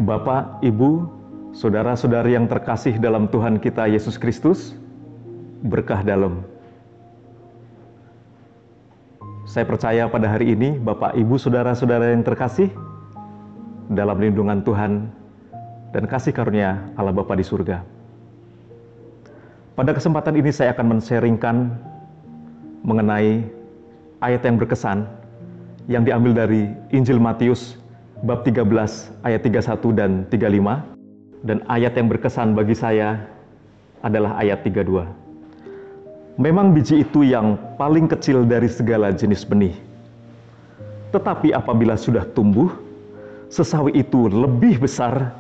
Bapak, Ibu, saudara-saudari yang terkasih dalam Tuhan kita Yesus Kristus, berkah dalam. Saya percaya pada hari ini, Bapak, Ibu, saudara-saudara yang terkasih, dalam lindungan Tuhan dan kasih karunia Allah Bapa di surga. Pada kesempatan ini saya akan men-sharingkan mengenai ayat yang berkesan yang diambil dari Injil Matius bab 13 ayat 31 dan 35, dan ayat yang berkesan bagi saya adalah ayat 32. Memang biji itu yang paling kecil dari segala jenis benih. Tetapi apabila sudah tumbuh, sesawi itu lebih besar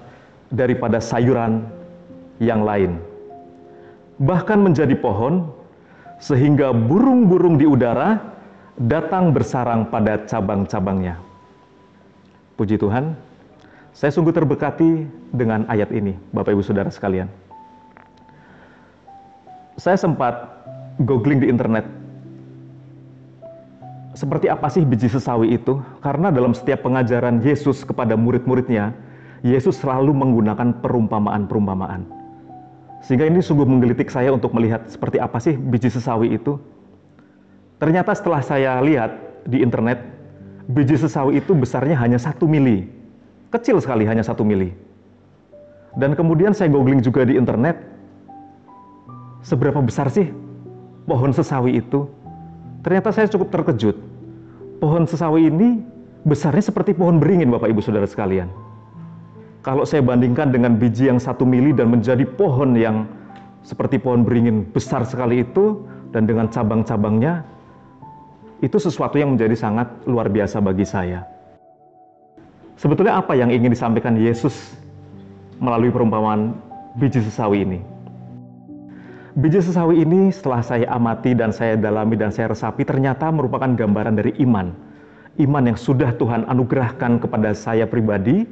daripada sayuran yang lain. Bahkan menjadi pohon, sehingga burung-burung di udara datang bersarang pada cabang-cabangnya. Puji Tuhan, saya sungguh terberkati dengan ayat ini, Bapak Ibu Saudara sekalian. Saya sempat googling di internet, seperti apa sih biji sesawi itu? Karena dalam setiap pengajaran Yesus kepada murid-muridnya, Yesus selalu menggunakan perumpamaan-perumpamaan. Sehingga ini sungguh menggelitik saya untuk melihat seperti apa sih biji sesawi itu. Ternyata setelah saya lihat di internet, biji sesawi itu besarnya hanya 1 mili. Kecil sekali, hanya 1 mili. Dan kemudian saya googling juga di internet, seberapa besar sih pohon sesawi itu? Ternyata saya cukup terkejut. Pohon sesawi ini besarnya seperti pohon beringin, Bapak Ibu Saudara sekalian. Kalau saya bandingkan dengan biji yang 1 mili dan menjadi pohon yang seperti pohon beringin besar sekali itu, dan dengan cabang-cabangnya, itu sesuatu yang menjadi sangat luar biasa bagi saya. Sebetulnya apa yang ingin disampaikan Yesus melalui perumpamaan biji sesawi ini? Biji sesawi ini setelah saya amati dan saya dalami dan saya resapi, ternyata merupakan gambaran dari iman. Iman yang sudah Tuhan anugerahkan kepada saya pribadi.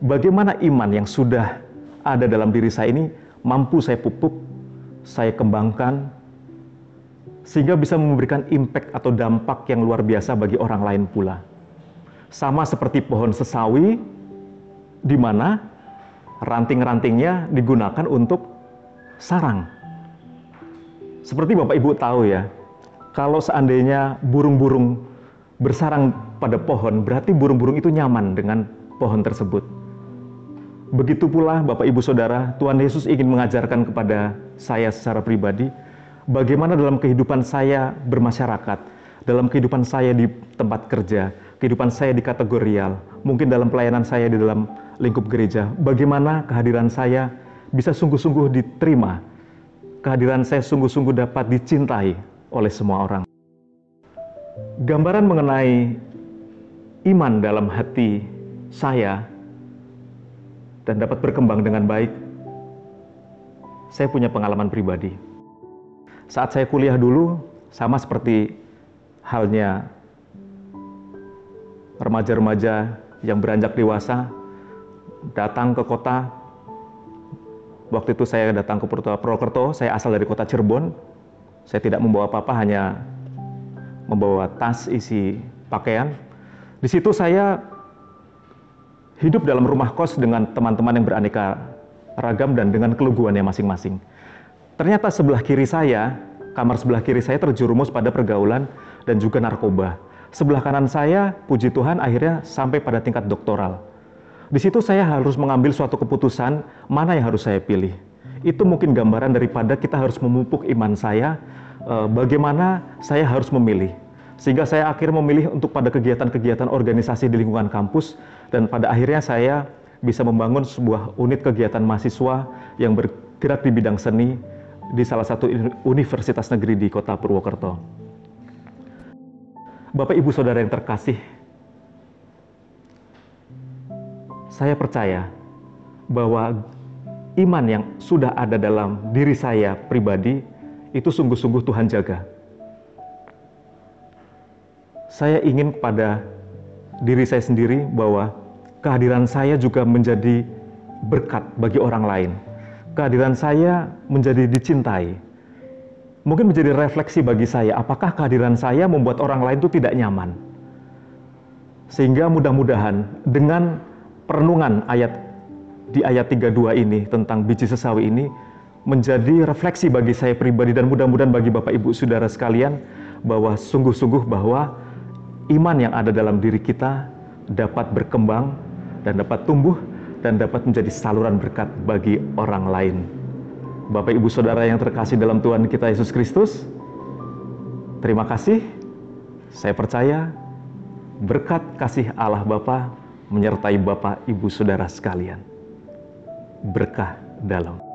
Bagaimana iman yang sudah ada dalam diri saya ini mampu saya pupuk, saya kembangkan, sehingga bisa memberikan impact atau dampak yang luar biasa bagi orang lain pula. Sama seperti pohon sesawi, di mana ranting-rantingnya digunakan untuk sarang. Seperti Bapak Ibu tahu ya, kalau seandainya burung-burung bersarang pada pohon, berarti burung-burung itu nyaman dengan pohon tersebut. Begitu pula Bapak Ibu Saudara, Tuhan Yesus ingin mengajarkan kepada saya secara pribadi, bagaimana dalam kehidupan saya bermasyarakat, dalam kehidupan saya di tempat kerja, kehidupan saya di kategorial, mungkin dalam pelayanan saya di dalam lingkup gereja, bagaimana kehadiran saya bisa sungguh-sungguh diterima, kehadiran saya sungguh-sungguh dapat dicintai oleh semua orang. Gambaran mengenai iman dalam hati saya dan dapat berkembang dengan baik, saya punya pengalaman pribadi. Saat saya kuliah dulu, sama seperti halnya remaja-remaja yang beranjak dewasa, datang ke kota. Waktu itu saya datang ke Purwokerto, saya asal dari kota Cirebon. Saya tidak membawa apa-apa, hanya membawa tas isi pakaian. Di situ saya hidup dalam rumah kos dengan teman-teman yang beraneka ragam dan dengan keluguannya masing-masing. Ternyata sebelah kiri saya, kamar sebelah kiri saya terjerumus pada pergaulan dan juga narkoba. Sebelah kanan saya, puji Tuhan, akhirnya sampai pada tingkat doktoral. Di situ saya harus mengambil suatu keputusan mana yang harus saya pilih. Itu mungkin gambaran daripada kita harus memupuk iman saya, bagaimana saya harus memilih. Sehingga saya akhirnya memilih untuk pada kegiatan-kegiatan organisasi di lingkungan kampus, dan pada akhirnya saya bisa membangun sebuah unit kegiatan mahasiswa yang bergerak di bidang seni di salah satu universitas negeri di kota Purwokerto. Bapak Ibu Saudara yang terkasih, saya percaya bahwa iman yang sudah ada dalam diri saya pribadi itu sungguh-sungguh Tuhan jaga. Saya ingin pada diri saya sendiri bahwa kehadiran saya juga menjadi berkat bagi orang lain. Kehadiran saya menjadi dicintai. Mungkin menjadi refleksi bagi saya, apakah kehadiran saya membuat orang lain itu tidak nyaman? Sehingga mudah-mudahan dengan perenungan ayat di ayat 32 ini tentang biji sesawi ini menjadi refleksi bagi saya pribadi dan mudah-mudahan bagi Bapak Ibu Saudara sekalian, bahwa sungguh-sungguh bahwa iman yang ada dalam diri kita dapat berkembang dan dapat tumbuh dan dapat menjadi saluran berkat bagi orang lain. Bapak Ibu Saudara yang terkasih dalam Tuhan kita Yesus Kristus, terima kasih. Saya percaya berkat kasih Allah Bapa menyertai Bapak Ibu Saudara sekalian. Berkah dalam.